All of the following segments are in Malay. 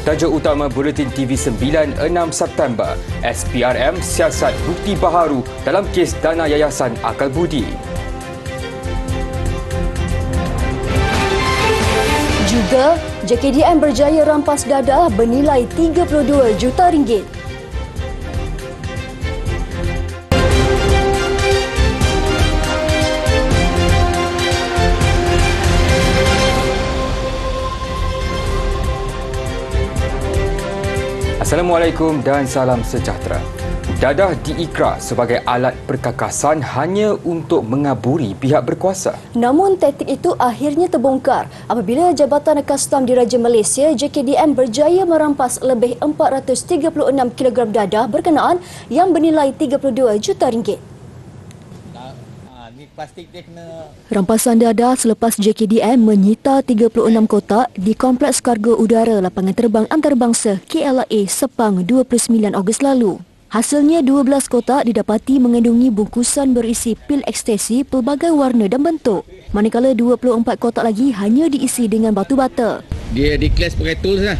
Tajuk utama Buletin TV 9 6 September, SPRM siasat bukti baharu dalam kes dana Yayasan Akal Budi. Juga, JKDM berjaya rampas dadah bernilai 32 juta ringgit. Assalamualaikum dan salam sejahtera. Dadah diikrar sebagai alat perkakasan hanya untuk mengaburi pihak berkuasa. Namun taktik itu akhirnya terbongkar apabila Jabatan Kastam Diraja Malaysia JKDM berjaya merampas lebih 436 kg dadah berkenaan yang bernilai 32 juta ringgit. Rampasan dadah selepas JKDM menyita 36 kotak di Kompleks Kargo Udara Lapangan Terbang Antarabangsa KLIA Sepang 29 Ogos lalu. Hasilnya 12 kotak didapati mengandungi bungkusan berisi pil ekstasi pelbagai warna dan bentuk. Manakala 24 kotak lagi hanya diisi dengan batu bata. Dia declare sebagai tools lah.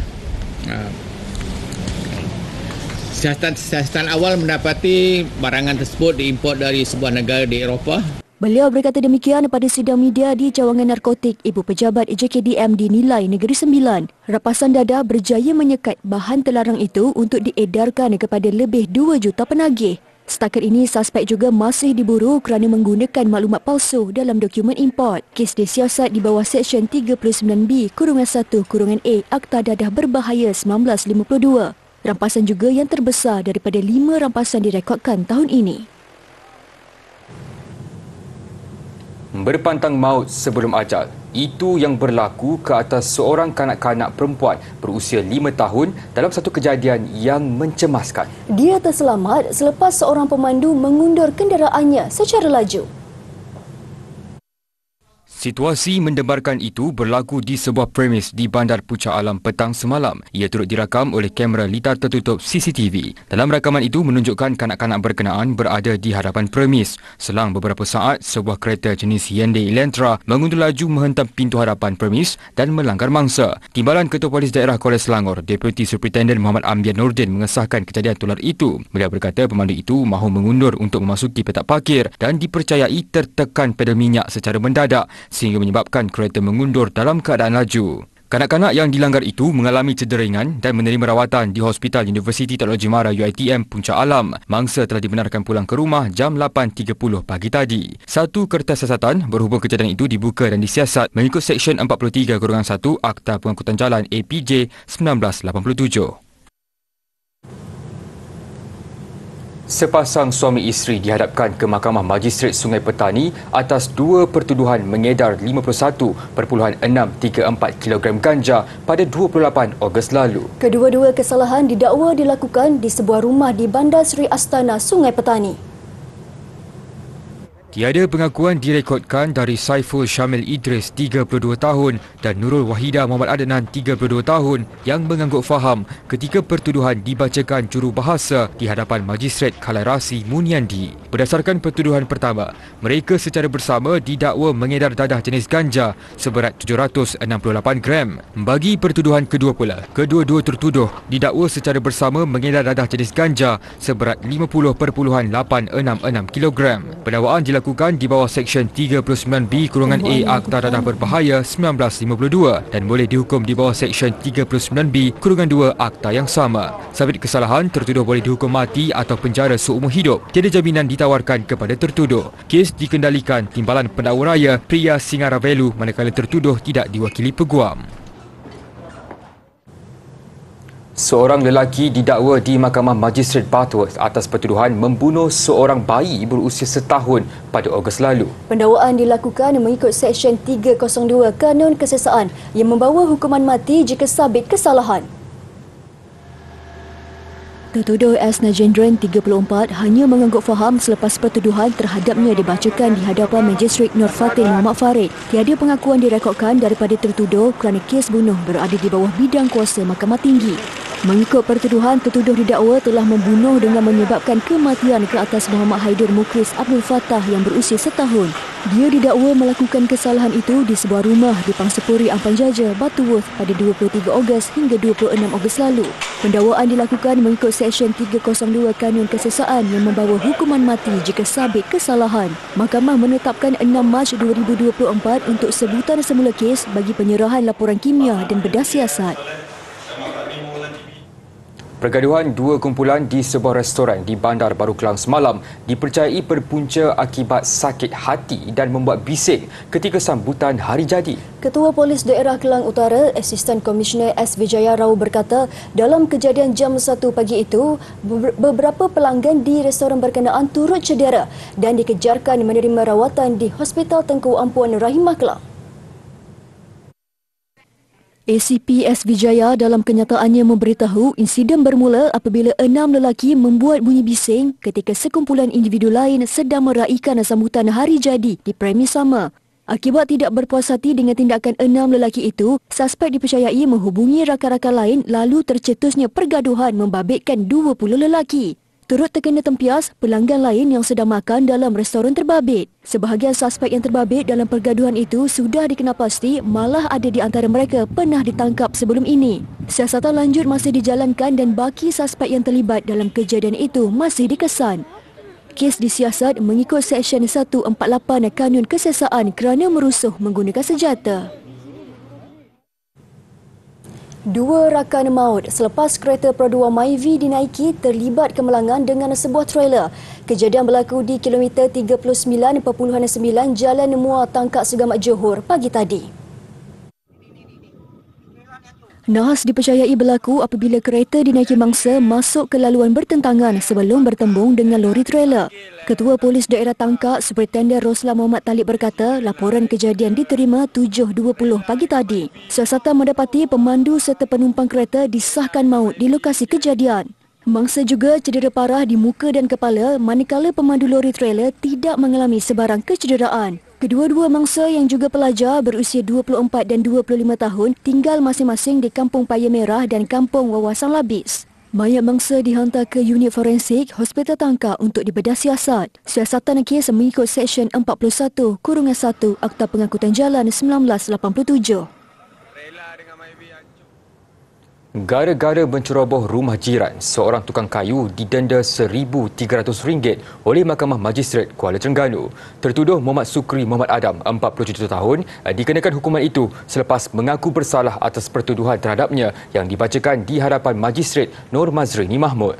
Siasatan awal mendapati barangan tersebut diimport dari sebuah negara di Eropah. Beliau berkata demikian pada sidang media di Cawangan Narkotik Ibu Pejabat JKDM di Nilai Negeri Sembilan. Rampasan dadah berjaya menyekat bahan terlarang itu untuk diedarkan kepada lebih 2 juta penagih. Setakat ini, suspek juga masih diburu kerana menggunakan maklumat palsu dalam dokumen import. Kes disiasat di bawah Seksyen 39B-1-A Akta Dadah Berbahaya 1952. Rampasan juga yang terbesar daripada 5 rampasan direkodkan tahun ini. Berpantang maut sebelum ajal. Itu yang berlaku ke atas seorang kanak-kanak perempuan berusia 5 tahun dalam satu kejadian yang mencemaskan. Dia terselamat selepas seorang pemandu mengundur kenderaannya secara laju. Situasi mendebarkan itu berlaku di sebuah premis di Bandar Pucang Alam petang semalam. Ia turut dirakam oleh kamera litar tertutup CCTV. Dalam rakaman itu menunjukkan kanak-kanak berkenaan berada di hadapan premis. Selang beberapa saat, sebuah kereta jenis Hyundai Elantra mengundur laju menghentam pintu hadapan premis dan melanggar mangsa. Timbalan Ketua Polis Daerah Kuala Selangor, Deputi Superintendent Muhammad Ambian Nordin mengesahkan kejadian tular itu. Beliau berkata pemandu itu mahu mengundur untuk memasuki petak parkir dan dipercayai tertekan pedal minyak secara mendadak sehingga menyebabkan kereta mengundur dalam keadaan laju. Kanak-kanak yang dilanggar itu mengalami cedera ringan dan menerima rawatan di Hospital Universiti Teknologi Mara UiTM Puncak Alam. Mangsa telah dibenarkan pulang ke rumah jam 8.30 pagi tadi. Satu kertas siasatan berhubung kejadian itu dibuka dan disiasat mengikut Seksyen 43-1 Akta Pengangkutan Jalan APJ 1987. Sepasang suami isteri dihadapkan ke Mahkamah Magistrate Sungai Petani atas 2 pertuduhan mengedar 51.634 kg ganja pada 28 Ogos lalu. Kedua-dua kesalahan didakwa dilakukan di sebuah rumah di Bandar Seri Astana, Sungai Petani. Tiada pengakuan direkodkan dari Saiful Syamil Idris, 32 tahun dan Nurul Wahida Muhammad Adnan, 32 tahun yang mengangguk faham ketika pertuduhan dibacakan jurubahasa di hadapan Magistrate Kalairasi Muniandi. Berdasarkan pertuduhan pertama, mereka secara bersama didakwa mengedar dadah jenis ganja seberat 768 gram. Bagi pertuduhan kedua pula, kedua-dua tertuduh didakwa secara bersama mengedar dadah jenis ganja seberat 50.866 kg. Pendakwaan dilakukan di bawah Seksyen 39B-A Akta Dadah Berbahaya 1952 dan boleh dihukum di bawah Seksyen 39B-2 Akta yang sama. Sabit kesalahan, tertuduh boleh dihukum mati atau penjara seumur hidup. Tiada jaminan ditawarkan kepada tertuduh. Kes dikendalikan Timbalan Pendakwa Raya Priya Singaravelu manakala tertuduh tidak diwakili peguam. Seorang lelaki didakwa di Mahkamah Magistrate Bathurst atas pertuduhan membunuh seorang bayi berusia setahun pada Ogos lalu. Pendakwaan dilakukan mengikut Seksyen 302 Kanun Kesesaan yang membawa hukuman mati jika sabit kesalahan. Tertuduh S. Najendran, 34, hanya mengangguk faham selepas pertuduhan terhadapnya dibacakan di hadapan Magistrate Nur Fatin Muhammad Farid. Tiada pengakuan direkodkan daripada tertuduh kerana kes bunuh berada di bawah bidang kuasa Mahkamah Tinggi. Mengikut pertuduhan, tertuduh didakwa telah membunuh dengan menyebabkan kematian ke atas Muhammad Haidir Mukris Abdul Fattah yang berusia setahun. Dia didakwa melakukan kesalahan itu di sebuah rumah di Pangsepuri Ampang Jaja, Butterworth pada 23 Ogos hingga 26 Ogos lalu. Pendakwaan dilakukan mengikut Seksyen 302 Kanun Kesesaan yang membawa hukuman mati jika sabit kesalahan. Mahkamah menetapkan 6 Mac 2024 untuk sebutan semula kes bagi penyerahan laporan kimia dan bedah siasat. Pergaduhan dua kumpulan di sebuah restoran di Bandar Baru Kelang semalam dipercayai berpunca akibat sakit hati dan membuat bising ketika sambutan hari jadi. Ketua Polis Daerah Kelang Utara, Asisten Komisioner S. Vijaya Rao berkata, dalam kejadian jam 1 pagi itu, beberapa pelanggan di restoran berkenaan turut cedera dan dikejarkan menerima rawatan di Hospital Tengku Ampuan Rahimah Kelang. ACP S. Vijaya dalam kenyataannya memberitahu insiden bermula apabila 6 lelaki membuat bunyi bising ketika sekumpulan individu lain sedang meraihkan sambutan hari jadi di premis sama. Akibat tidak berpuas hati dengan tindakan 6 lelaki itu, suspek dipercayai menghubungi rakan-rakan lain lalu tercetusnya pergaduhan membabitkan 20 lelaki. Turut terkena tempias pelanggan lain yang sedang makan dalam restoran terbabit. Sebahagian suspek yang terbabit dalam pergaduhan itu sudah dikenal pasti, malah ada di antara mereka pernah ditangkap sebelum ini. Siasatan lanjut masih dijalankan dan baki suspek yang terlibat dalam kejadian itu masih dikesan. Kes disiasat mengikut Seksyen 148 Kanun Kesesaan kerana merusuh menggunakan senjata. 2 rakan maut selepas kereta Pro2 Myvi dinaiki terlibat kemalangan dengan sebuah trailer. Kejadian berlaku di kilometer 39.9 Jalan Muar Tangkak Segamat Johor pagi tadi. Nahas dipercayai berlaku apabila kereta dinaiki mangsa masuk ke laluan bertentangan sebelum bertembung dengan lori trailer. Ketua Polis Daerah Tangkak, Superintendent Roslan Muhammad Talib berkata, laporan kejadian diterima 7.20 pagi tadi. Siasatan mendapati pemandu serta penumpang kereta disahkan maut di lokasi kejadian. Mangsa juga cedera parah di muka dan kepala manakala pemandu lori trailer tidak mengalami sebarang kecederaan. Kedua-dua mangsa yang juga pelajar berusia 24 dan 25 tahun tinggal masing-masing di Kampung Paya Merah dan Kampung Wawasan Labis. Mayat mangsa dihantar ke unit forensik Hospital Tangkak untuk dibedah siasat. Siasatan kes mengikut Seksyen 41-1 Akta Pengangkutan Jalan 1987. Gara-gara menceroboh rumah jiran, seorang tukang kayu didenda RM1,300 oleh Mahkamah Magistrate Kuala Terengganu. Tertuduh Muhammad Sukri Muhammad Adam, 47 tahun, dikenakan hukuman itu selepas mengaku bersalah atas pertuduhan terhadapnya yang dibacakan di hadapan Magistrate Nur Mazrini Mahmud.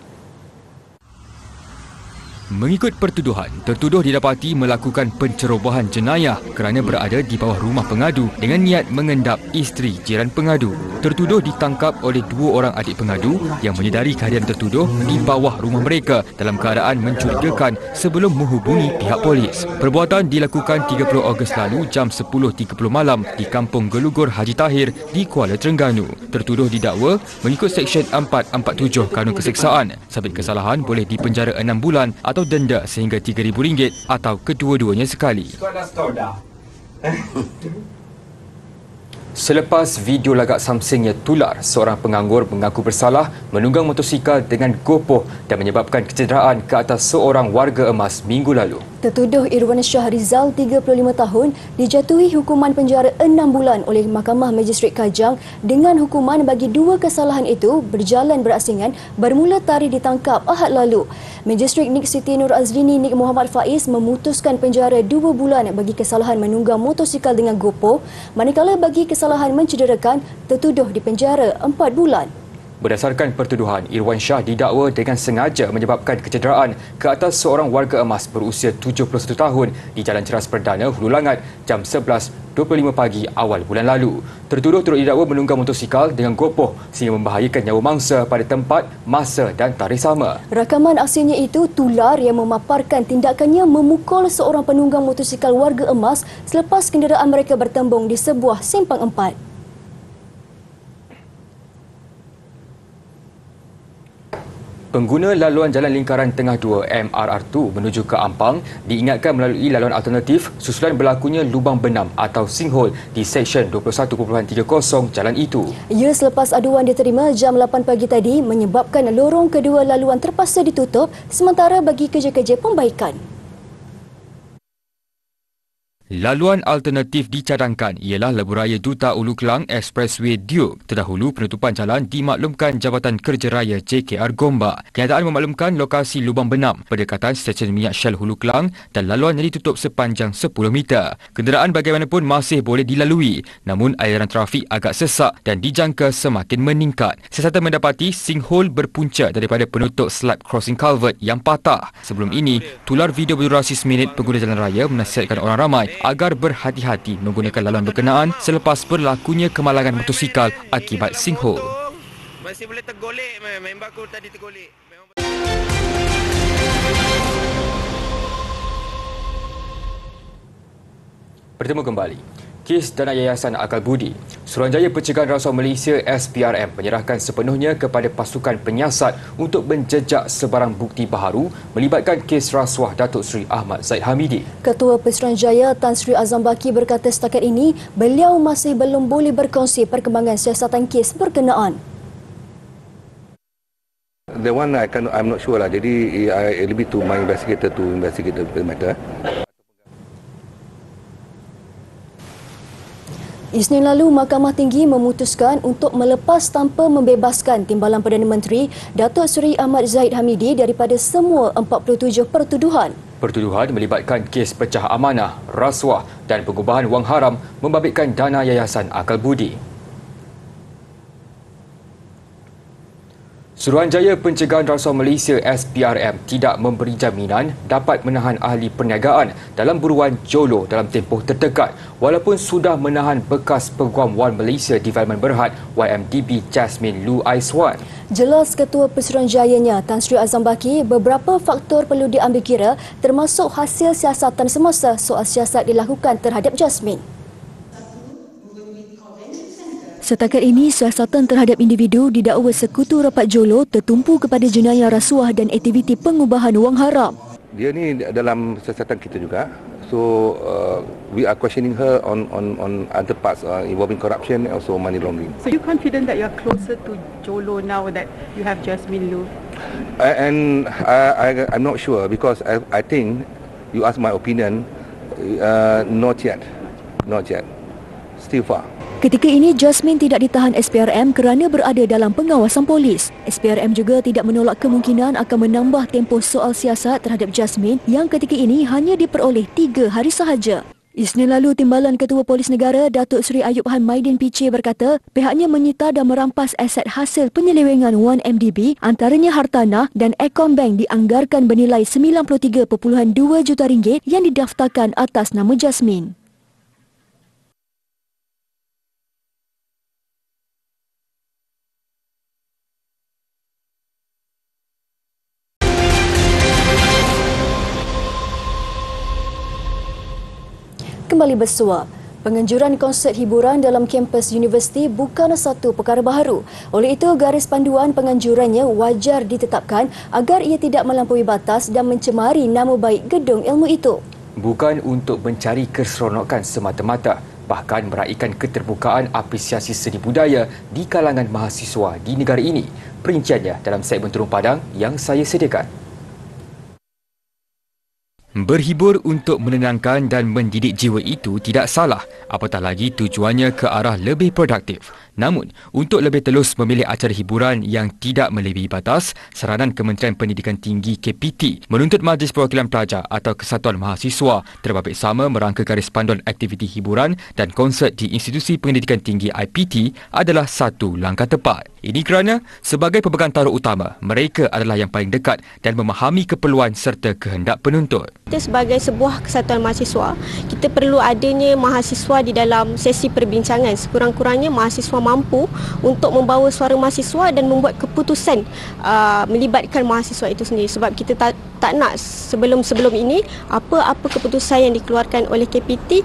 Mengikut pertuduhan, tertuduh didapati melakukan pencerobohan jenayah kerana berada di bawah rumah pengadu dengan niat mengendap isteri jiran pengadu. Tertuduh ditangkap oleh 2 orang adik pengadu yang menyedari kehadiran tertuduh di bawah rumah mereka dalam keadaan mencurigakan sebelum menghubungi pihak polis. Perbuatan dilakukan 30 Ogos lalu jam 10.30 malam di Kampung Gelugur Haji Tahir di Kuala Terengganu. Tertuduh didakwa mengikut Seksyen 447 Kanun Keseksaan. Sabit kesalahan boleh dipenjara 6 bulan atau denda sehingga RM3,000 atau kedua-duanya sekali. Selepas video lagak samsingnya tular, seorang penganggur mengaku bersalah menunggang motosikal dengan gopoh dan menyebabkan kecederaan ke atas seorang warga emas minggu lalu. Tertuduh Irwan Shah Rizal, 35 tahun, dijatuhi hukuman penjara 6 bulan oleh Mahkamah Magistrate Kajang dengan hukuman bagi 2 kesalahan itu berjalan berasingan bermula tarikh ditangkap Ahad lalu. Magistrate Nik Siti Nur Azrini Nik Muhammad Faiz memutuskan penjara 2 bulan bagi kesalahan menunggang motosikal dengan gopoh, manakala bagi kesalahan mencederakan, tertuduh dipenjara 4 bulan. Berdasarkan pertuduhan, Irwan Shah didakwa dengan sengaja menyebabkan kecederaan ke atas seorang warga emas berusia 71 tahun di Jalan Ceras Perdana, Hulu Langat, jam 11.25 pagi awal bulan lalu. Tertuduh turut didakwa menunggang motosikal dengan gopoh sehingga membahayakan nyawa mangsa pada tempat, masa dan tarikh sama. Rakaman aksinya itu tular yang memaparkan tindakannya memukul seorang penunggang motosikal warga emas selepas kenderaan mereka bertembung di sebuah simpang 4. Pengguna laluan Jalan Lingkaran Tengah 2 MRR2 menuju ke Ampang diingatkan melalui laluan alternatif susulan berlakunya lubang benam atau sinkhole di Seksyen 21.30 jalan itu. Ia selepas aduan diterima jam 8 pagi tadi menyebabkan lorong kedua laluan terpaksa ditutup sementara bagi kerja-kerja pembaikan. Laluan alternatif dicadangkan ialah Lebuhraya Duta Ulu Kelang Expressway Duke. Terdahulu penutupan jalan dimaklumkan Jabatan Kerja Raya JKR Gombak. Kenyataan memaklumkan lokasi lubang benam berdekatan stesen minyak Shell Hulu Kelang dan laluan yang ditutup sepanjang 10 meter. Kenderaan bagaimanapun masih boleh dilalui, namun aliran trafik agak sesak dan dijangka semakin meningkat. Siasatan mendapati sinkhole berpunca daripada penutup slab crossing culvert yang patah. Sebelum ini, tular video berdurasi seminit pengguna jalan raya menasihatkan orang ramai agar berhati-hati menggunakan laluan berkenaan selepas berlakunya kemalangan motosikal akibat sinkhole. Masih boleh tergolek, member aku tadi tergolek. Bertemu kembali. Kes dana Yayasan Akal Budi. Suruhanjaya Pencegahan Rasuah Malaysia SPRM menyerahkan sepenuhnya kepada pasukan penyiasat untuk menjejak sebarang bukti baharu melibatkan kes rasuah Datuk Seri Ahmad Zahid Hamidi. Ketua Pesuruhanjaya Tan Sri Azam Baki berkata setakat ini beliau masih belum boleh berkongsi perkembangan siasatan kes berkenaan. The one I'm not sure lah. Jadi I leave it to my investigator to investigate the matter. Isnin lalu, Mahkamah Tinggi memutuskan untuk melepas tanpa membebaskan Timbalan Perdana Menteri Datuk Seri Ahmad Zahid Hamidi daripada semua 47 pertuduhan. Pertuduhan melibatkan kes pecah amanah, rasuah dan pengubahan wang haram membabitkan dana Yayasan Akal Budi. Suruhanjaya Pencegahan Rasuah Malaysia SPRM tidak memberi jaminan dapat menahan ahli perniagaan dalam buruan Jolo dalam tempoh terdekat walaupun sudah menahan bekas Peguam Wan Malaysia Development Berhad YMDB Jasmine Lu Aiswan. Jelas Ketua Pesuruhanjayanya Tan Sri Azam Baki, beberapa faktor perlu diambil kira termasuk hasil siasatan semasa soal siasat dilakukan terhadap Jasmine. Setakat ini, siasatan terhadap individu didakwa Sekutu Rapat Jolo tertumpu kepada jenayah rasuah dan aktiviti pengubahan wang haram. Dia ni dalam siasatan kita juga. So we are questioning her on other parts involving corruption and also money laundering. So you confident that you are closer to Jolo now that you have Jasmine Lu? I'm not sure because I think you ask my opinion. Not yet. Still far. Ketika ini, Jasmine tidak ditahan SPRM kerana berada dalam pengawasan polis. SPRM juga tidak menolak kemungkinan akan menambah tempoh soal siasat terhadap Jasmine yang ketika ini hanya diperoleh 3 hari sahaja. Isnin lalu, Timbalan Ketua Polis Negara Datuk Seri Ayub Han Maidin PC berkata pihaknya menyita dan merampas aset hasil penyelewengan 1MDB antaranya hartanah dan akaun bank dianggarkan bernilai 93.2 juta ringgit yang didaftarkan atas nama Jasmine. Kembali bersuap. Penganjuran konsert hiburan dalam kampus universiti bukan satu perkara baharu. Oleh itu, garis panduan penganjurannya wajar ditetapkan agar ia tidak melampaui batas dan mencemari nama baik gedung ilmu itu. Bukan untuk mencari keseronokan semata-mata, bahkan meraihkan keterbukaan apresiasi seni budaya di kalangan mahasiswa di negara ini. Perinciannya dalam segmen Turun Padang yang saya sediakan. Berhibur untuk menenangkan dan mendidik jiwa itu tidak salah, apatah lagi tujuannya ke arah lebih produktif. Namun, untuk lebih telus memilih acara hiburan yang tidak melebihi batas, saranan Kementerian Pendidikan Tinggi KPT menuntut Majlis Perwakilan Pelajar atau Kesatuan Mahasiswa terbabit sama merangka garis panduan aktiviti hiburan dan konsert di Institusi Pendidikan Tinggi IPT adalah satu langkah tepat. Ini kerana, sebagai pemegang taruh utama, mereka adalah yang paling dekat dan memahami keperluan serta kehendak penuntut. Kita sebagai sebuah kesatuan mahasiswa, kita perlu adanya mahasiswa di dalam sesi perbincangan. Sekurang-kurangnya mahasiswa mampu untuk membawa suara mahasiswa dan membuat keputusan melibatkan mahasiswa itu sendiri. Sebab kita tak nak sebelum ini apa-apa keputusan yang dikeluarkan oleh KPT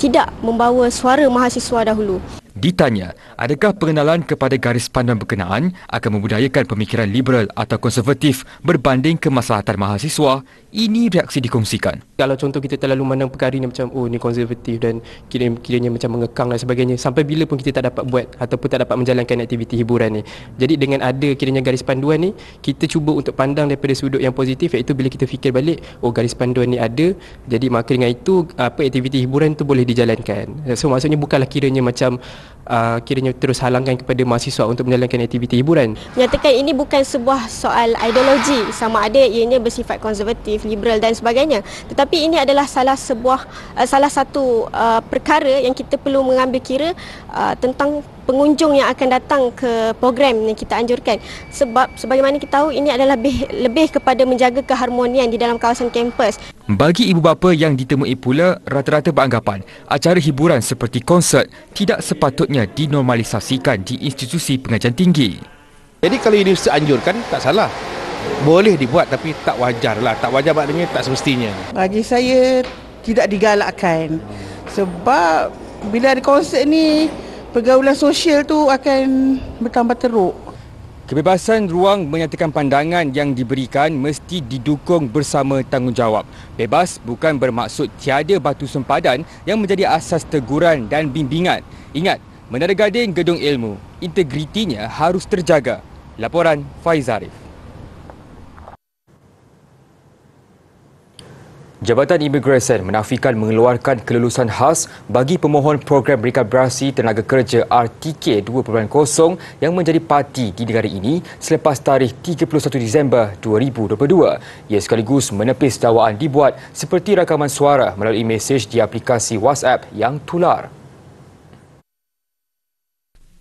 tidak membawa suara mahasiswa dahulu. Ditanya, adakah pengenalan kepada garis panduan berkenaan akan membudayakan pemikiran liberal atau konservatif berbanding kemaslahatan mahasiswa, ini reaksi dikongsikan. Kalau contoh kita terlalu mandang perkara ini macam ni konservatif dan kiranya macam mengekang dan sebagainya, sampai bila pun kita tak dapat buat ataupun tak dapat menjalankan aktiviti hiburan ni. Jadi dengan ada kiranya garis panduan ni, kita cuba untuk pandang daripada sudut yang positif, iaitu bila kita fikir balik, garis panduan ni ada, jadi maka dengan itu aktiviti hiburan tu boleh dijalankan. So maksudnya bukanlah kiranya macam kiranya terus halangkan kepada mahasiswa untuk menjalankan aktiviti hiburan. Menyatakan ini bukan sebuah soal ideologi, sama ada ianya bersifat konservatif, liberal dan sebagainya. Tetapi ini adalah salah satu perkara yang kita perlu mengambil kira tentang pengunjung yang akan datang ke program yang kita anjurkan. Sebab sebagaimana kita tahu, ini adalah lebih kepada menjaga keharmonian di dalam kawasan kampus. Bagi ibu bapa yang ditemui pula, rata-rata beranggapan acara hiburan seperti konsert tidak sepatutnya dinormalisasikan di institusi pengajian tinggi. Jadi kalau universiti anjurkan, tak salah. Boleh dibuat, tapi tak wajar lah. Tak wajar maknanya tak semestinya. Bagi saya tidak digalakkan. Sebab bila ada konsert ni, pergaulan sosial tu akan bertambah teruk. Kebebasan ruang menyatakan pandangan yang diberikan mesti didukung bersama tanggungjawab. Bebas bukan bermaksud tiada batu sempadan yang menjadi asas teguran dan bimbingan. Ingat, Menara Gading gedung ilmu, integritinya harus terjaga. Laporan Faiz Arif. Jabatan Imigresen menafikan mengeluarkan kelulusan khas bagi pemohon program rekalibrasi tenaga kerja RTK 2.0 yang menjadi parti di negara ini selepas tarikh 31 Disember 2022. Ia sekaligus menepis dakwaan dibuat seperti rakaman suara melalui mesej di aplikasi WhatsApp yang tular.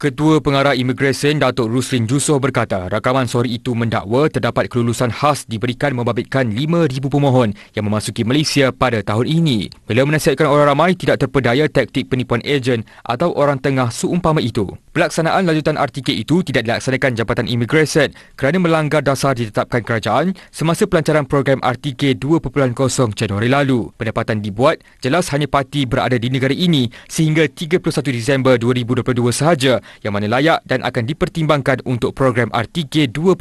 Ketua Pengarah Imigresen Datuk Rusrin Jusoh berkata rakaman suara itu mendakwa terdapat kelulusan khas diberikan membabitkan 5,000 pemohon yang memasuki Malaysia pada tahun ini. Beliau menasihatkan orang ramai tidak terpedaya taktik penipuan ejen atau orang tengah seumpama itu. Pelaksanaan lanjutan RTK itu tidak dilaksanakan Jabatan Imigresen kerana melanggar dasar ditetapkan kerajaan semasa pelancaran program RTK 2.0 Januari lalu. Pendapatan dibuat jelas hanya parti berada di negara ini sehingga 31 Disember 2022 sahaja yang mana layak dan akan dipertimbangkan untuk program RTK 2.0.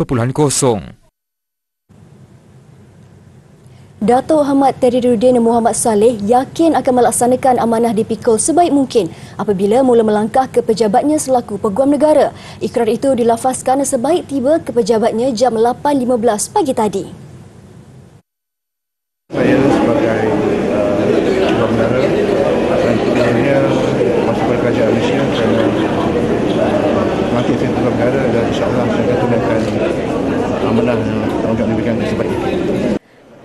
Datuk Ahmad Teriruddin Muhammad Saleh yakin akan melaksanakan amanah dipikul sebaik mungkin apabila mula melangkah ke pejabatnya selaku Peguam Negara. Ikrar itu dilafazkan sebaik tiba ke pejabatnya jam 8.15 pagi tadi. Saya sebagai Peguam Negara akan sebenarnya masuk ke kerajaan Malaysia kerana mati saya Peguam Negara dan insyaAllah saya akan tunaikan amanah yang tanggungjawab diberikan sebaik itu.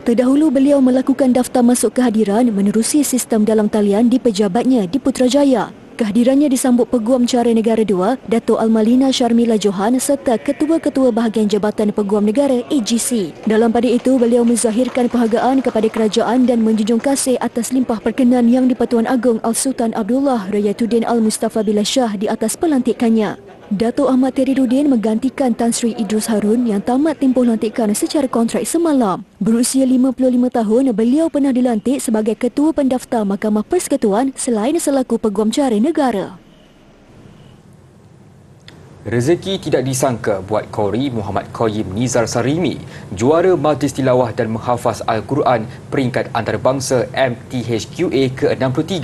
Terdahulu beliau melakukan daftar masuk kehadiran menerusi sistem dalam talian di pejabatnya di Putrajaya. Kehadirannya disambut Peguam Cara Negara II, Datuk Almalina Sharmila Johan serta Ketua-Ketua Bahagian Jabatan Peguam Negara AGC. Dalam pada itu, beliau menzahirkan penghargaan kepada kerajaan dan menjunjung kasih atas limpah perkenan yang di-Pertuan Agong Al-Sultan Abdullah Rayatuddin Al-Mustafa Billah Shah di atas pelantikannya. Datuk Ahmad Teriruddin menggantikan Tan Sri Idrus Harun yang tamat tempoh lantikan secara kontrak semalam. Berusia 55 tahun, beliau pernah dilantik sebagai Ketua Pendaftar Mahkamah Persekutuan selain selaku Peguam Cara Negara. Rezeki tidak disangka buat Qori Muhammad Qayyim Nizar Sarimi, juara Majlis Tilawah dan Menghafaz Al-Quran peringkat antarabangsa MTHQA ke-63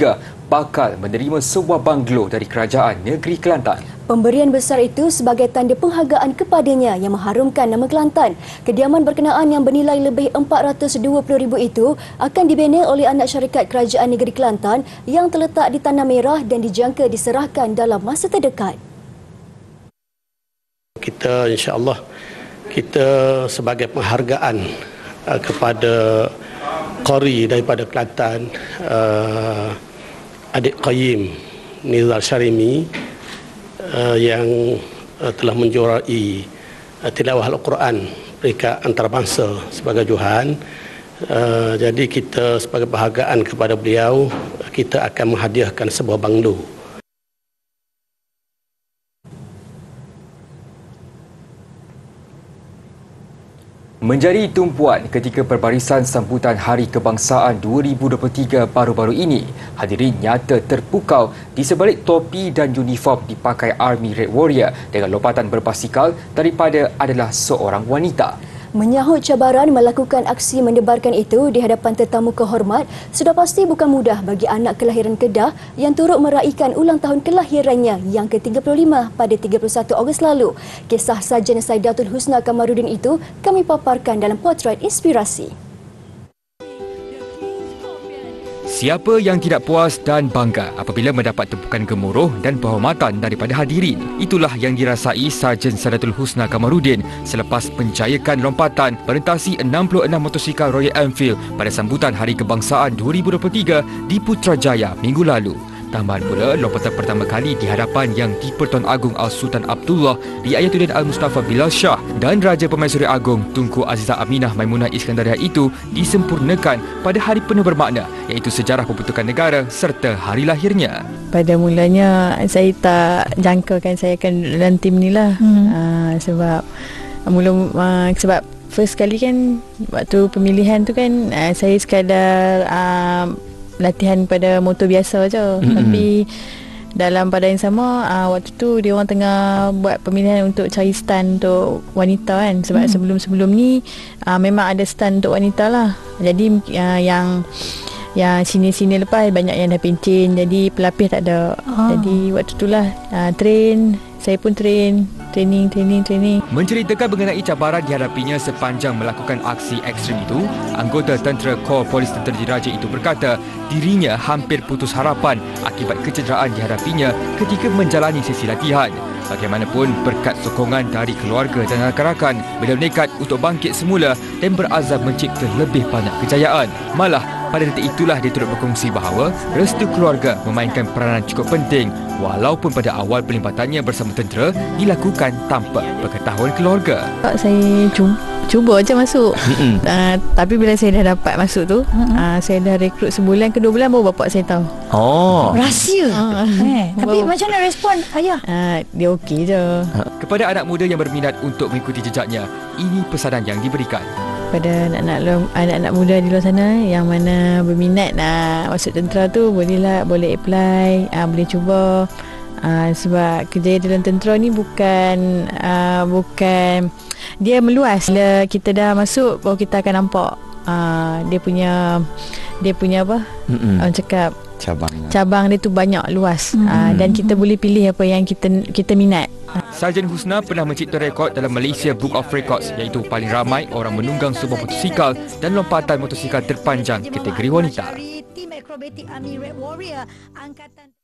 bakal menerima sebuah banglo dari Kerajaan Negeri Kelantan. Pemberian besar itu sebagai tanda penghargaan kepadanya yang mengharumkan nama Kelantan. Kediaman berkenaan yang bernilai lebih RM420,000 itu akan dibina oleh anak syarikat Kerajaan Negeri Kelantan yang terletak di Tanah Merah dan dijangka diserahkan dalam masa terdekat. Kita insya-Allah kita sebagai penghargaan kepada Qori daripada Kelantan, adik Qayyim Nizar Sarimi yang telah menjuarai tilawah Al-Quran peringkat antarabangsa sebagai Johan. Jadi kita sebagai penghargaan kepada beliau, kita akan menghadiahkan sebuah banglo. Menjadi tumpuan ketika perbarisan sambutan Hari Kebangsaan 2023 baru-baru ini, hadirin nyata terpukau di sebalik topi dan uniform dipakai Army Red Warrior dengan lompatan berbasikal daripada adalah seorang wanita. Menyahut cabaran melakukan aksi mendebarkan itu di hadapan tetamu kehormat, sudah pasti bukan mudah bagi anak kelahiran Kedah yang turut meraihkan ulang tahun kelahirannya yang ke-35 pada 31 Ogos lalu. Kisah Sarjan Saidatul Husna Kamarudin itu kami paparkan dalam potret inspirasi. Siapa yang tidak puas dan bangga apabila mendapat tepukan gemuruh dan penghormatan daripada hadirin? Itulah yang dirasai Sarjan Saidatul Husna Kamarudin selepas menjayakan lompatan merentasi 66 motosikal Royal Enfield pada sambutan Hari Kebangsaan 2023 di Putrajaya minggu lalu. Tambahan pula lompatan pertama kali di hadapan Yang di-Pertuan Agong Al-Sultan Abdullah Riayatuddin Al-Mustafa Bilal Shah dan Raja Pemaisuri Agong Tunku Azizah Aminah Maimunah Iskandariah itu disempurnakan pada hari penuh bermakna iaitu sejarah pembentukan negara serta hari lahirnya. Pada mulanya saya tak jangkakan saya akan dalam tim ni lah. Sebab first kali kan waktu pemilihan tu kan saya sekadar latihan pada motor biasa je. Tapi dalam pada yang sama waktu tu dia orang tengah buat pemilihan untuk cari stand untuk wanita kan. Sebab sebelum-sebelum ni memang ada stand untuk wanita lah. Jadi yang sini-sini lepas banyak yang dah pencen, jadi pelapis tak ada. Jadi waktu tu lah saya pun training. Menceritakan mengenai cabaran dihadapinya sepanjang melakukan aksi ekstrim itu, anggota Tentera Kor Polis Tentera Diraja itu berkata dirinya hampir putus harapan akibat kecederaan dihadapinya ketika menjalani sesi latihan. Bagaimanapun berkat sokongan dari keluarga dan rakan-rakan, beliau nekat untuk bangkit semula dan berazam mencipta lebih banyak kejayaan. Malah pada detik itulah dia turut berkongsi bahawa restu keluarga memainkan peranan cukup penting walaupun pada awal pelibatannya bersama tentera dilakukan tanpa pengetahuan keluarga. Saya cuba je masuk. Tapi bila saya dah dapat masuk tu, saya dah rekrut sebulan ke 2 bulan baru bapak saya tahu. Rahsia. Tapi macam mana respon ayah? Dia okey je. Kepada anak muda yang berminat untuk mengikuti jejaknya, ini pesanan yang diberikan. Pada anak-anak muda di luar sana yang mana berminat nak masuk tentera tu, boleh apply, boleh cuba. Sebab kerjaya dalam tentera ni bukan dia meluas. Bila kita dah masuk baru kita akan nampak dia punya apa? Orang cakap cabang dia tu banyak, luas. Dan kita boleh pilih apa yang kita minat. Sarjan Husna pernah mencipta rekod dalam Malaysia Book of Records iaitu paling ramai orang menunggang sebuah motosikal dan lompatan motosikal terpanjang kategori wanita. Tim akrobatik Army Red Warrior angkatan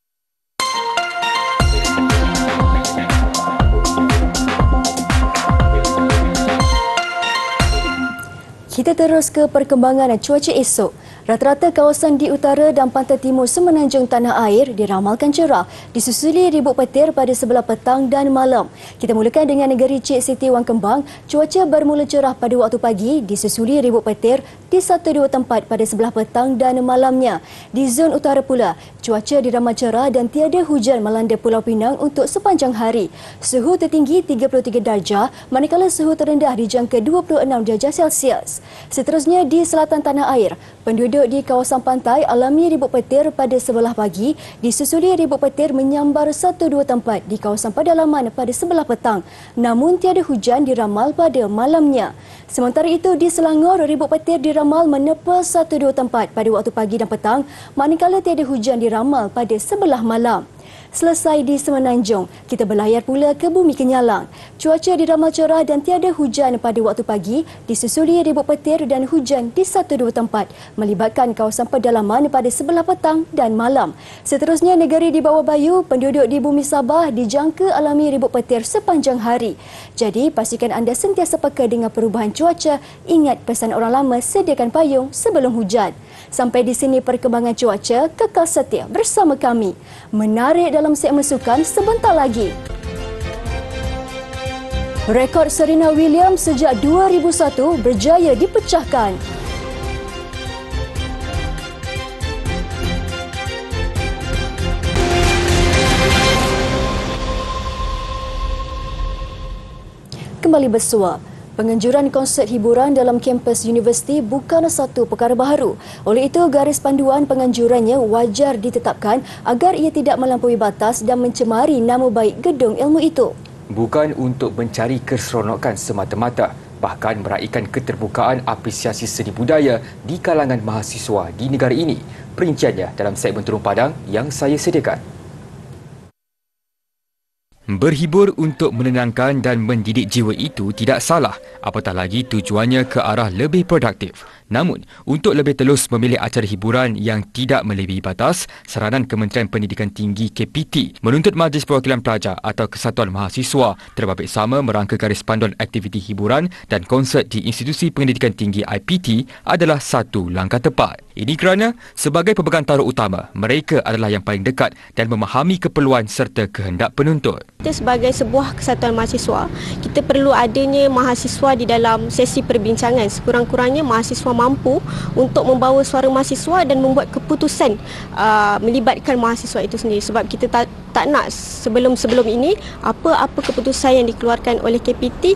Kita terus ke perkembangan cuaca esok. Rata-rata kawasan di utara dan pantai timur semenanjung tanah air diramalkan cerah, disusuli ribut petir pada sebelah petang dan malam. Kita mulakan dengan negeri Cik Siti Wang Kembang. Cuaca bermula cerah pada waktu pagi, disusuli ribut petir di 1-2 tempat pada sebelah petang dan malamnya. Di zon utara pula, cuaca diramal cerah dan tiada hujan melanda Pulau Pinang untuk sepanjang hari. Suhu tertinggi 33 darjah, manakala suhu terendah dijangka 26 darjah Celsius. Seterusnya di selatan tanah air, penduduk di kawasan pantai alami ribut petir pada sebelah pagi, disusuli ribut petir menyambar 1-2 tempat di kawasan pedalaman pada sebelah petang. Namun tiada hujan diramal pada malamnya. Sementara itu di Selangor, ribut petir diramal menepa 1-2 tempat pada waktu pagi dan petang, manakala tiada hujan diramal pada sebelah malam. Selesai di Semenanjung, kita berlayar pula ke Bumi Kenyalang. Cuaca diramal cerah dan tiada hujan pada waktu pagi, disusuli ribut petir dan hujan di 1-2 tempat, melibatkan kawasan pedalaman pada sebelah petang dan malam. Seterusnya, negeri di bawah bayu, penduduk di Bumi Sabah dijangka alami ribut petir sepanjang hari. Jadi, pastikan anda sentiasa peka dengan perubahan cuaca. Ingat pesan orang lama, sediakan payung sebelum hujan. Sampai di sini perkembangan cuaca, kekal setia bersama kami. Menarik dalam segmen sukan sebentar lagi. Rekod Serena Williams sejak 2001 berjaya dipecahkan. Kembali bersua. Penganjuran konsert hiburan dalam kampus universiti bukan satu perkara baharu. Oleh itu, garis panduan penganjurannya wajar ditetapkan agar ia tidak melampaui batas dan mencemari nama baik gedung ilmu itu. Bukan untuk mencari keseronokan semata-mata, bahkan meraihkan keterbukaan apresiasi seni budaya di kalangan mahasiswa di negara ini. Perinciannya dalam segmen Turun Padang yang saya sediakan. Berhibur untuk menenangkan dan mendidik jiwa itu tidak salah, apatah lagi tujuannya ke arah lebih produktif. Namun, untuk lebih telus memilih acara hiburan yang tidak melebihi batas, saranan Kementerian Pendidikan Tinggi KPT menuntut Majlis Perwakilan Pelajar atau Kesatuan Mahasiswa terbabit sama merangka garis panduan aktiviti hiburan dan konsert di Institusi Pendidikan Tinggi IPT adalah satu langkah tepat. Ini kerana, sebagai pemegang taruh utama, mereka adalah yang paling dekat dan memahami keperluan serta kehendak penuntut. Kita sebagai sebuah kesatuan mahasiswa, kita perlu adanya mahasiswa di dalam sesi perbincangan. Sekurang-kurangnya mahasiswa mampu untuk membawa suara mahasiswa dan membuat keputusan melibatkan mahasiswa itu sendiri. Sebab kita tak nak sebelum ini apa-apa keputusan yang dikeluarkan oleh KPT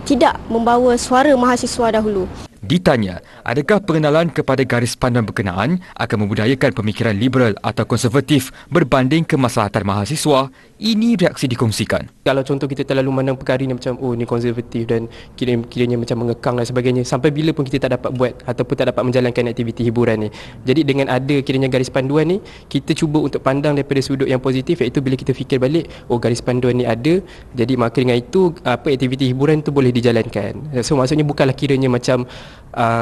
tidak membawa suara mahasiswa dahulu. Ditanya, adakah pengenalan kepada garis panduan berkenaan akan membudayakan pemikiran liberal atau konservatif berbanding kemaslahatan mahasiswa? Ini reaksi dikongsikan. Kalau contoh kita terlalu mandang perkara ini macam ni konservatif dan kiranya macam mengekang dan sebagainya, sampai bila pun kita tak dapat buat ataupun tak dapat menjalankan aktiviti hiburan ni. Jadi dengan ada kiranya garis panduan ni, kita cuba untuk pandang daripada sudut yang positif, iaitu bila kita fikir balik, garis panduan ni ada, jadi maka dengan itu aktiviti hiburan tu boleh dijalankan. So maksudnya bukanlah kiranya macam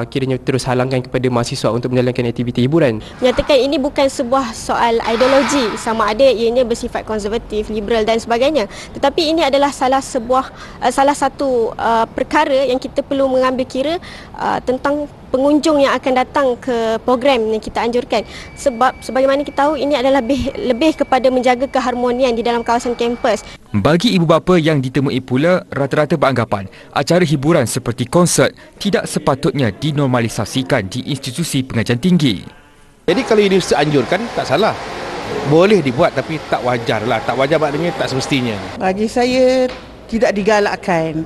kiranya terus halangkan kepada mahasiswa untuk menjalankan aktiviti hiburan. Menyatakan ini bukan sebuah soal ideologi, sama ada ianya bersifat konservatif, liberal dan sebagainya. Tetapi ini adalah salah satu perkara yang kita perlu mengambil kira tentang pengunjung yang akan datang ke program yang kita anjurkan. Sebab sebagaimana kita tahu, ini adalah lebih kepada menjaga keharmonian di dalam kawasan kampus. Bagi ibu bapa yang ditemui pula, rata-rata beranggapan acara hiburan seperti konsert tidak sepatutnya dinormalisasikan di institusi pengajian tinggi. Jadi kalau universiti anjurkan, tak salah. Boleh dibuat tapi tak wajar lah. Tak wajar maknanya tak semestinya. Bagi saya tidak digalakkan.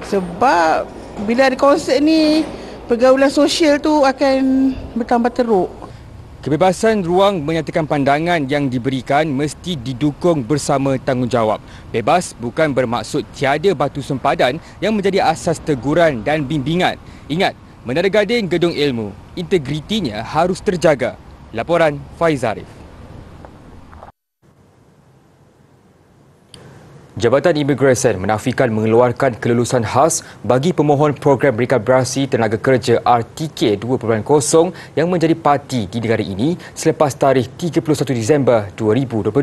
Sebab bila ada konsert ni, pergaulan sosial tu akan bertambah teruk. Kebebasan ruang menyatakan pandangan yang diberikan mesti didukung bersama tanggungjawab. Bebas bukan bermaksud tiada batu sempadan yang menjadi asas teguran dan bimbingan. Ingat, Menara Gading gedung ilmu, integritinya harus terjaga. Laporan Faiz Arif. Jabatan Imigresen menafikan mengeluarkan kelulusan khas bagi pemohon program rekalibrasi tenaga kerja RTK 2.0 yang menjadi parti di negara ini selepas tarikh 31 Disember 2022.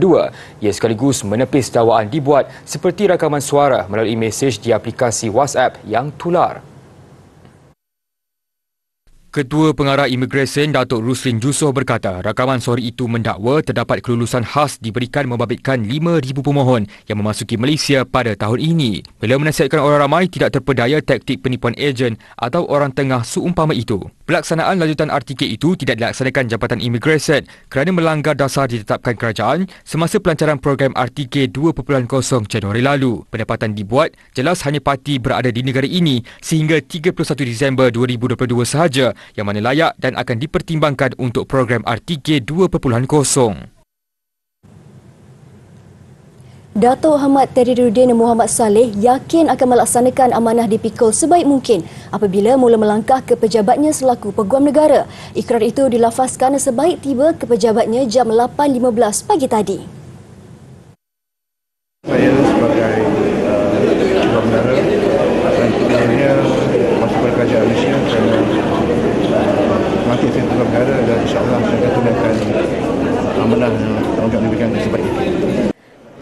Ia sekaligus menepis dakwaan dibuat seperti rakaman suara melalui mesej di aplikasi WhatsApp yang tular. Ketua Pengarah Imigresen Datuk Rusrin Jusoh berkata rakaman suara itu mendakwa terdapat kelulusan khas diberikan membabitkan 5,000 pemohon yang memasuki Malaysia pada tahun ini. Beliau menasihatkan orang ramai tidak terpedaya taktik penipuan ejen atau orang tengah seumpama itu. Pelaksanaan lanjutan RTK itu tidak dilaksanakan Jabatan Imigresen kerana melanggar dasar ditetapkan kerajaan semasa pelancaran program RTK 2.0 Januari lalu. Pendapatan dibuat jelas hanya parti berada di negara ini sehingga 31 Disember 2022 sahaja, yang mana layak dan akan dipertimbangkan untuk program RTK 2.0. Datuk Ahmad Tehriruddin Muhammad Saleh yakin akan melaksanakan amanah dipikul sebaik mungkin apabila mula melangkah ke pejabatnya selaku Peguam Negara. Ikrar itu dilafazkan sebaik tiba ke pejabatnya jam 8.15 pagi tadi. Saya sebagai Peguam Negara dan tentunya masuk pada kerajaan Malaysia kerana mati saya Peguam Negara dan insyaAllah saya akan tunaikan amanah yang tanggungjawab diberikan sebaik itu.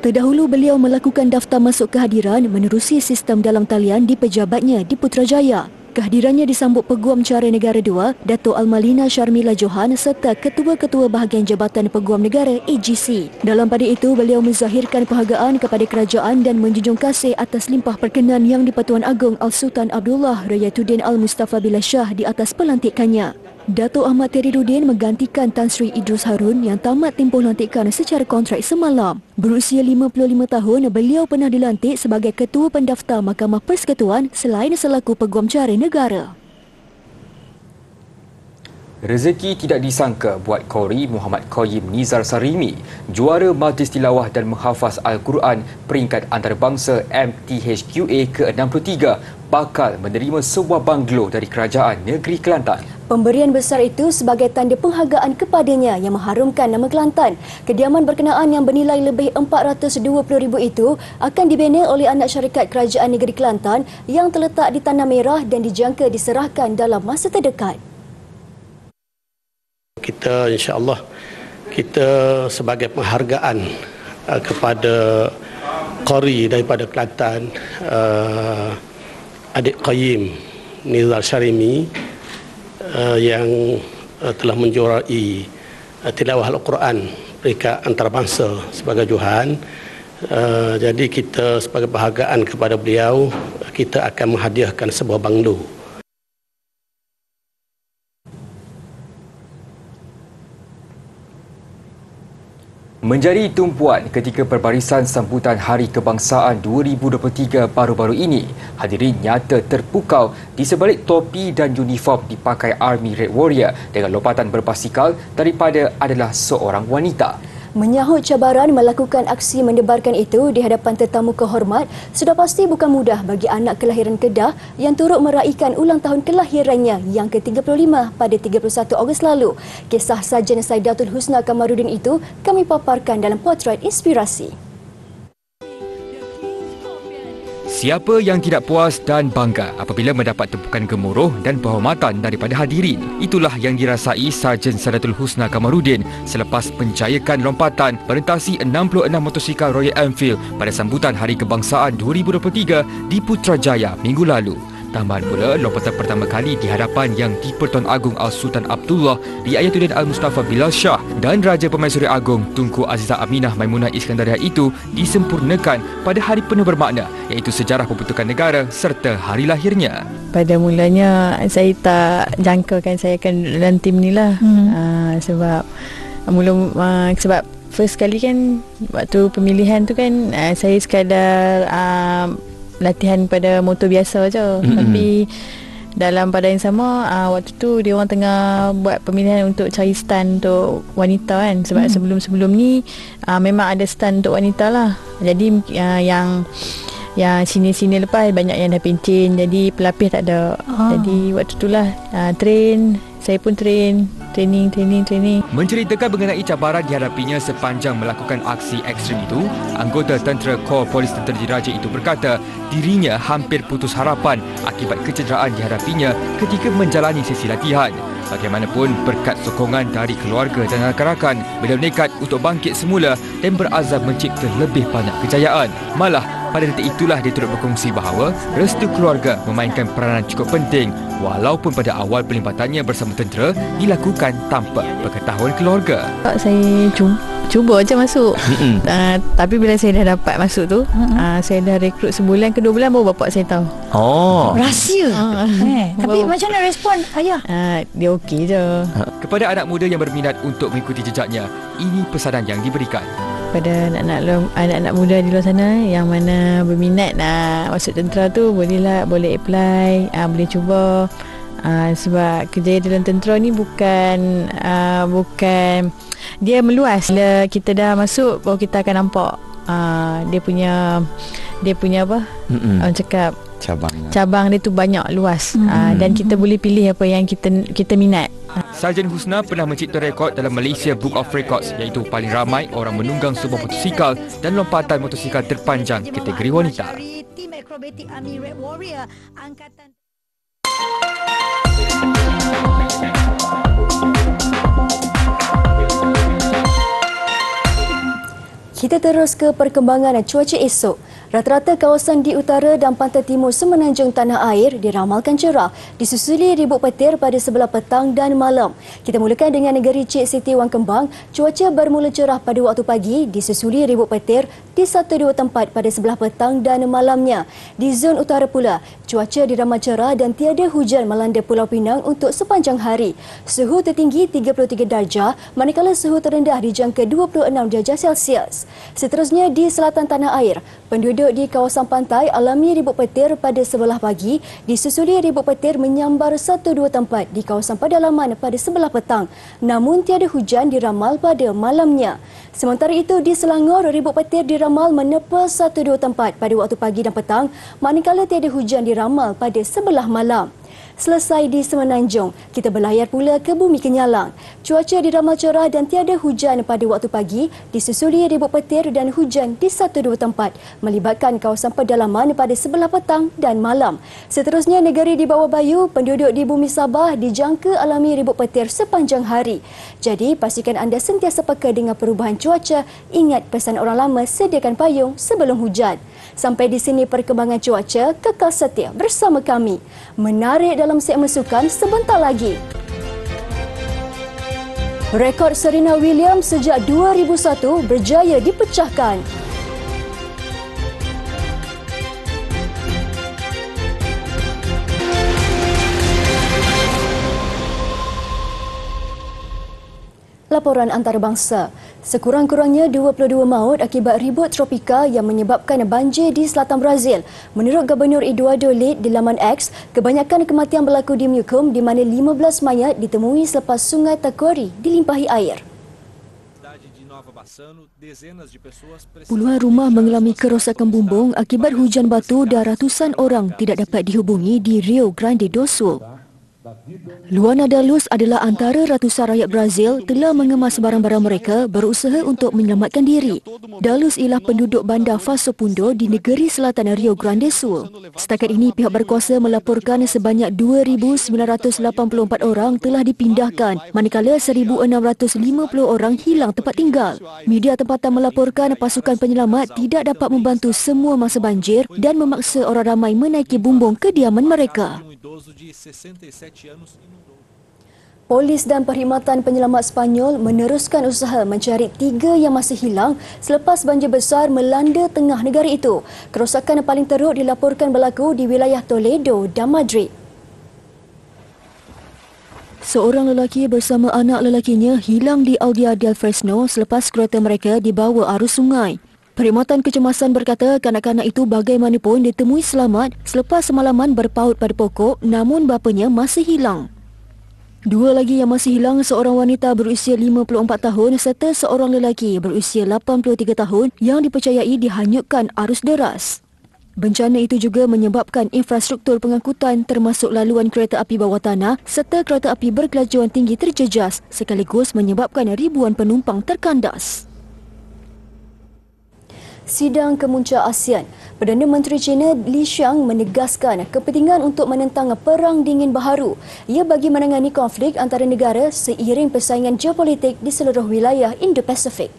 Terdahulu beliau melakukan daftar masuk kehadiran menerusi sistem dalam talian di pejabatnya di Putrajaya. Kehadirannya disambut Peguam Cara Negara II, Datuk Almalina Sharmila Johan serta Ketua-Ketua Bahagian Jabatan Peguam Negara AGC. Dalam pada itu, beliau menzahirkan penghargaan kepada kerajaan dan menjunjung kasih atas limpah perkenan yang di-Pertuan Agong Al-Sultan Abdullah Rayatuddin Al-Mustafa Billah Shah di atas pelantikannya. Dato' Ahmad Teriruddin menggantikan Tan Sri Idrus Harun yang tamat tempoh lantikan secara kontrak semalam. Berusia 55 tahun, beliau pernah dilantik sebagai Ketua Pendaftar Mahkamah Persekutuan selain selaku Peguam Cara Negara. Rezeki tidak disangka buat Qori Muhammad Qayyim Nizar Sarimi, juara Majlis Tilawah dan Menghafaz Al-Quran peringkat antarabangsa MTHQA ke-63 bakal menerima sebuah banglo dari Kerajaan Negeri Kelantan. Pemberian besar itu sebagai tanda penghargaan kepadanya yang mengharumkan nama Kelantan. Kediaman berkenaan yang bernilai lebih RM420,000 itu akan dibina oleh anak syarikat Kerajaan Negeri Kelantan yang terletak di Tanah Merah dan dijangka diserahkan dalam masa terdekat. Kita insya-Allah kita sebagai penghargaan kepada Qori daripada Kelantan, adik Qayyim Nizar Sarimi yang telah menjuarai tilawah Al-Quran peringkat antarabangsa sebagai Johan. Jadi kita sebagai penghargaan kepada beliau, kita akan menghadiahkan sebuah banglo. Menjadi tumpuan ketika perbarisan sambutan Hari Kebangsaan 2023 baru-baru ini, hadirin nyata terpukau di sebalik topi dan uniform dipakai Army Red Warrior dengan lompatan berbasikal daripada adalah seorang wanita. Menyahut cabaran melakukan aksi mendebarkan itu di hadapan tetamu kehormat, sudah pasti bukan mudah bagi anak kelahiran Kedah yang turut meraihkan ulang tahun kelahirannya yang ke-35 pada 31 Ogos lalu. Kisah Sarjan Saidatul Husna Kamarudin itu kami paparkan dalam potret inspirasi. Siapa yang tidak puas dan bangga apabila mendapat tepukan gemuruh dan penghormatan daripada hadirin? Itulah yang dirasai Sarjan Saidatul Husna Kamarudin selepas menjayakan lompatan merentasi 66 motosikal Royal Enfield pada sambutan Hari Kebangsaan 2023 di Putrajaya minggu lalu. Tambahan pula lompatan pertama kali di hadapan Yang di-Pertuan Agong Al-Sultan Abdullah Riayatuddin Al-Mustafa Bilal Shah dan Raja Pemaisuri Agong Tunku Azizah Aminah Maimunah Iskandariah itu disempurnakan pada hari penuh bermakna iaitu sejarah pembentukan negara serta hari lahirnya. Pada mulanya saya tak jangkakan saya akan dalam tim ni lah. Sebab sebab first kali kan waktu pemilihan tu kan saya sekadar latihan pada motor biasa je. Tapi dalam pada yang sama waktu tu dia orang tengah buat pemilihan untuk cari stand untuk wanita kan. Sebab sebelum-sebelum ni memang ada stand untuk wanita lah. Jadi yang sini-sini lepas banyak yang dah pencen, jadi pelapis tak ada. Jadi waktu tu lah saya pun training. Menceritakan mengenai cabaran dihadapinya sepanjang melakukan aksi ekstrim itu, anggota Tentera Kor Polis Tentera Diraja itu berkata dirinya hampir putus harapan akibat kecederaan dihadapinya ketika menjalani sesi latihan. Bagaimanapun berkat sokongan dari keluarga dan rakan-rakan, beliau nekat untuk bangkit semula dan berazam mencipta lebih banyak kejayaan. Malah pada detik itulah dia turut berkongsi bahawa restu keluarga memainkan peranan cukup penting walaupun pada awal pelibatannya bersama tentera dilakukan tanpa pengetahuan keluarga. Saya cuba je masuk. Tapi bila saya dah dapat masuk tu, saya dah rekrut sebulan ke 2 bulan baru bapak saya tahu. Rahsia. Tapi macam mana respon ayah? Dia okey je. Kepada anak muda yang berminat untuk mengikuti jejaknya, ini pesanan yang diberikan. Pada anak-anak muda di luar sana yang mana berminat nak masuk tentera tu, boleh apply, boleh cuba. Sebab kerjaya dalam tentera ni bukan dia meluas. Bila kita dah masuk baru kita akan nampak dia punya apa? Orang cakap cabang dia tu banyak luas. Dan kita boleh pilih apa yang kita minat. Sarjan Husna pernah mencipta rekod dalam Malaysia Book of Records iaitu paling ramai orang menunggang sebuah motosikal dan lompatan motosikal terpanjang kategori wanita. Tim akrobatik Army Red Warrior angkatan Kita terus ke perkembangan cuaca esok. Rata-rata kawasan di utara dan pantai timur semenanjung tanah air diramalkan cerah, disusuli ribut petir pada sebelah petang dan malam. Kita mulakan dengan negeri Cik Siti Wang Kembang. Cuaca bermula cerah pada waktu pagi, disusuli ribut petir di 1-2 tempat pada sebelah petang dan malamnya. Di zon utara pula, cuaca diramal cerah dan tiada hujan melanda Pulau Pinang untuk sepanjang hari. Suhu tertinggi 33 darjah, manakala suhu terendah dijangka 26 darjah Celsius. Seterusnya di selatan tanah air, penduduk di kawasan pantai alami ribut petir pada sebelah pagi, disusuli ribut petir menyambar 1-2 tempat di kawasan pedalaman pada sebelah petang. Namun tiada hujan diramal pada malamnya. Sementara itu di Selangor, ribut petir diramal menepa 1-2 tempat pada waktu pagi dan petang, manakala tiada hujan diramal pada sebelah malam. Selesai di Semenanjung, kita berlayar pula ke Bumi Kenyalang. Cuaca diramal cerah dan tiada hujan pada waktu pagi, disusuli ribut petir dan hujan di 1-2 tempat melibatkan kawasan pedalaman pada sebelah petang dan malam. Seterusnya, negeri di bawah bayu, penduduk di Bumi Sabah dijangka alami ribut petir sepanjang hari. Jadi, pastikan anda sentiasa peka dengan perubahan cuaca. Ingat pesan orang lama, sediakan payung sebelum hujan. Sampai di sini perkembangan cuaca, kekal setia bersama kami. Menarik dalam segmen sukan sebentar lagi. Rekod Serena Williams sejak 2001 berjaya dipecahkan. Laporan antarabangsa. Sekurang-kurangnya 22 maut akibat ribut tropika yang menyebabkan banjir di selatan Brazil. Menurut Gubernur Eduardo Leite di laman X, kebanyakan kematian berlaku di Mucum di mana 15 mayat ditemui selepas sungai Taquari dilimpahi air. Puluhan rumah mengalami kerosakan bumbung akibat hujan batu dan ratusan orang tidak dapat dihubungi di Rio Grande do Sul. Luana Dalus adalah antara ratusan rakyat Brazil telah mengemas barang-barang mereka berusaha untuk menyelamatkan diri. Dalus ialah penduduk bandar Passo Fundo di negeri selatan Rio Grande do Sul. Setakat ini pihak berkuasa melaporkan sebanyak 2,984 orang telah dipindahkan, manakala 1,650 orang hilang tempat tinggal. Media tempatan melaporkan pasukan penyelamat tidak dapat membantu semua masa banjir dan memaksa orang ramai menaiki bumbung kediaman mereka. Polis dan Perkhidmatan Penyelamat Sepanyol meneruskan usaha mencari 3 yang masih hilang selepas banjir besar melanda tengah negara itu. Kerosakan paling teruk dilaporkan berlaku di wilayah Toledo dan Madrid. Seorang lelaki bersama anak lelakinya hilang di Aldea del Fresno selepas kereta mereka dibawa arus sungai. Perkhidmatan Kecemasan berkata kanak-kanak itu bagaimanapun ditemui selamat selepas semalaman berpaut pada pokok, namun bapanya masih hilang. 2 lagi yang masih hilang, seorang wanita berusia 54 tahun serta seorang lelaki berusia 83 tahun yang dipercayai dihanyutkan arus deras. Bencana itu juga menyebabkan infrastruktur pengangkutan termasuk laluan kereta api bawah tanah serta kereta api berkelajuan tinggi terjejas sekaligus menyebabkan ribuan penumpang terkandas. Sidang Kemuncak ASEAN. Perdana Menteri China Li Qiang menegaskan kepentingan untuk menentang perang dingin baharu. Ia bagi menangani konflik antara negara seiring persaingan geopolitik di seluruh wilayah Indo-Pasifik.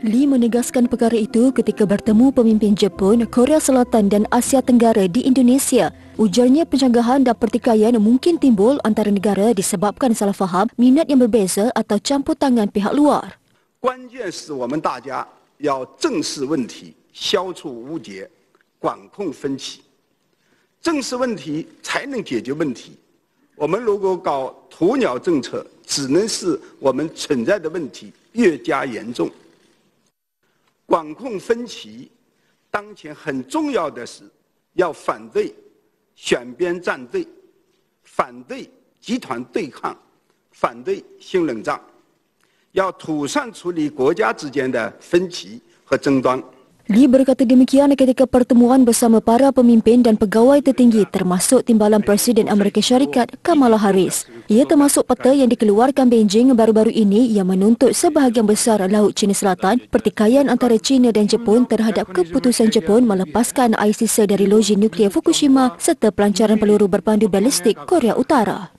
Li menegaskan perkara itu ketika bertemu pemimpin Jepun, Korea Selatan dan Asia Tenggara di Indonesia. Ujarnya pencanggahan dan pertikaian mungkin timbul antara negara disebabkan salah faham, minat yang berbeza atau campur tangan pihak luar. 关键是我们大家要正视问题，消除误解，管控分歧。正视问题才能解决问题。我们如果搞鸵鸟政策，只能使我们存在的问题越加严重。管控分歧，当前很重要的是要反对选边站队，反对集团对抗，反对新冷战。 要妥善处理国家之间的分歧和争端。 Li berkata demikian ketika pertemuan bersama para pemimpin dan pegawai tertinggi termasuk Timbalan Presiden Amerika Syarikat Kamala Harris. Ia termasuk peta yang dikeluarkan Beijing baru-baru ini yang menuntut sebahagian besar Laut Cina Selatan pertikaian antara China dan Jepun terhadap keputusan Jepun melepaskan air sisa dari loji nuklear Fukushima serta pelancaran peluru berpandu balistik Korea Utara.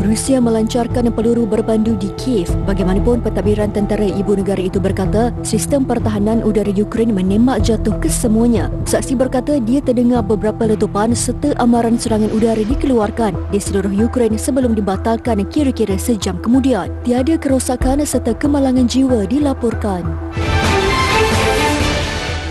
Rusia melancarkan peluru berpandu di Kiev. Bagaimanapun, pentadbiran tentera ibu negara itu berkata sistem pertahanan udara Ukraine menembak jatuh kesemuanya. Saksi berkata dia terdengar beberapa letupan serta amaran serangan udara dikeluarkan di seluruh Ukraine sebelum dibatalkan kira-kira sejam kemudian. Tiada kerosakan serta kemalangan jiwa dilaporkan.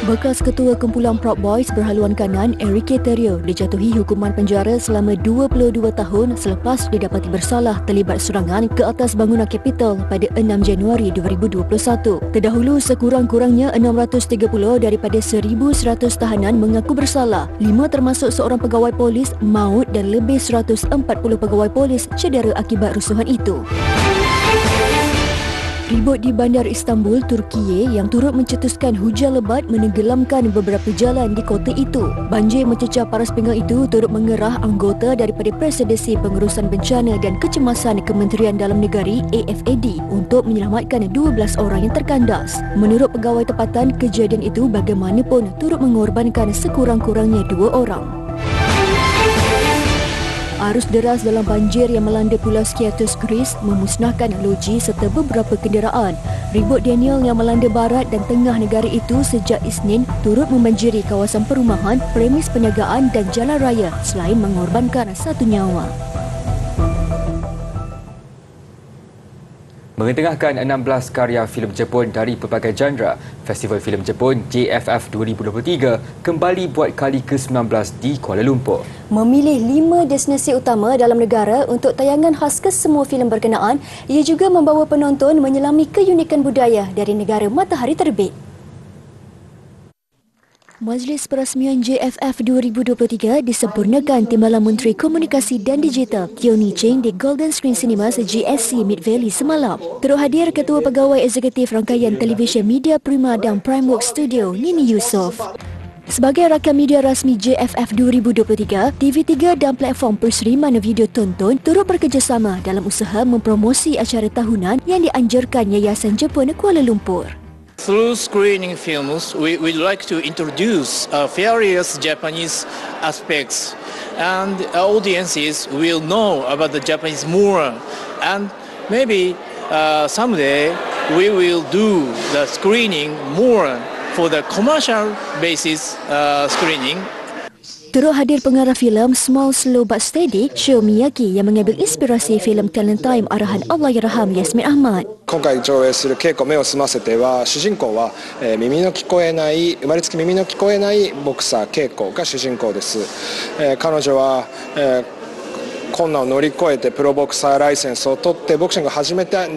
Bekas Ketua Kumpulan Proud Boys berhaluan kanan Enrique Tarrio dijatuhi hukuman penjara selama 22 tahun selepas didapati bersalah terlibat serangan ke atas bangunan Capitol pada 6 Januari 2021. Terdahulu sekurang-kurangnya 630 daripada 1,100 tahanan mengaku bersalah. 5 termasuk seorang pegawai polis maut dan lebih 140 pegawai polis cedera akibat rusuhan itu. Ribut di Bandar Istanbul, Turkiye yang turut mencetuskan hujan lebat menenggelamkan beberapa jalan di kota itu. Banjir mencecah paras pinggang itu turut mengerah anggota daripada Presidensi Pengurusan Bencana dan Kecemasan Kementerian Dalam Negeri AFAD untuk menyelamatkan 12 orang yang terkandas. Menurut pegawai tempatan, kejadian itu bagaimanapun turut mengorbankan sekurang-kurangnya 2 orang. Arus deras dalam banjir yang melanda Pulau Skiathos, Greece memusnahkan loji serta beberapa kenderaan. Ribut Daniel yang melanda barat dan tengah negara itu sejak Isnin turut membanjiri kawasan perumahan, premis perniagaan dan jalan raya selain mengorbankan 1 nyawa. Mengetengahkan 16 karya filem Jepun dari pelbagai genre, Festival Filem Jepun JFF 2023 kembali buat kali ke-19 di Kuala Lumpur. Memilih 5 destinasi utama dalam negara untuk tayangan khas kesemua filem berkenaan, ia juga membawa penonton menyelami keunikan budaya dari negara matahari terbit. Majlis Perasmian JFF 2023 disempurnakan Timbalan Menteri Komunikasi dan Digital Tioni Cheng di Golden Screen Cinemas GSC Mid Valley semalam. Turut hadir Ketua Pegawai Eksekutif Rangkaian Televisyen Media Prima dan Primeworks Studio Nini Yusof. Sebagai rakan media rasmi JFF 2023, TV3 dan platform Persri mana video tonton turut bekerjasama dalam usaha mempromosi acara tahunan yang dianjurkan Yayasan Jepun Kuala Lumpur. Through screening films, we'd like to introduce various Japanese aspects, and audiences will know about the Japanese more. And maybe someday we will do the screening more for the commercial basis screening. Turut hadir pengarah filem Small Slow But Steady, Sho Miyaki yang mengambil inspirasi filem Talent Time arahan Allahyarham Yasmin Ahmad. 今回上映する稽古目を澄ませては主人公は耳の聞こえない生まれつき耳の聞こえないボクサー稽古が主人公です。彼女は困難を乗り越えてプロボクサーライセンスを取ってボクシングを始めた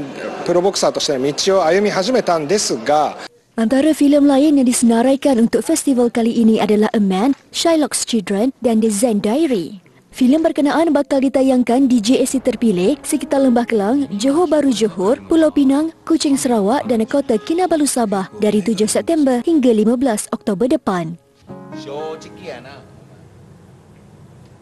プロボクサーとしての道を歩み始めたんですが Antara filem lain yang disenaraikan untuk festival kali ini adalah A Man, Shylock's Children dan The Zen Diary. Filem berkenaan bakal ditayangkan di JSC terpilih sekitar Lembah Kelang, Johor Bahru Johor, Pulau Pinang, Kuching Sarawak dan Kota Kinabalu Sabah dari 7 September hingga 15 Oktober depan.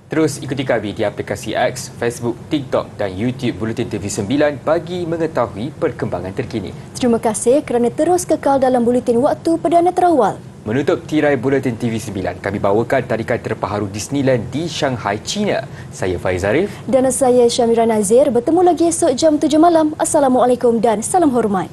Terus ikuti kami di aplikasi X, Facebook, TikTok dan YouTube Buletin TV9 bagi mengetahui perkembangan terkini. Terima kasih kerana terus kekal dalam Buletin Waktu Perdana Terawal. Menutup tirai Buletin TV9, kami bawakan tarikan terpharu Disneyland di Shanghai, China. Saya Faiz Arif. Dan saya Syamira Nazir. Bertemu lagi esok jam 7 malam. Assalamualaikum dan salam hormat.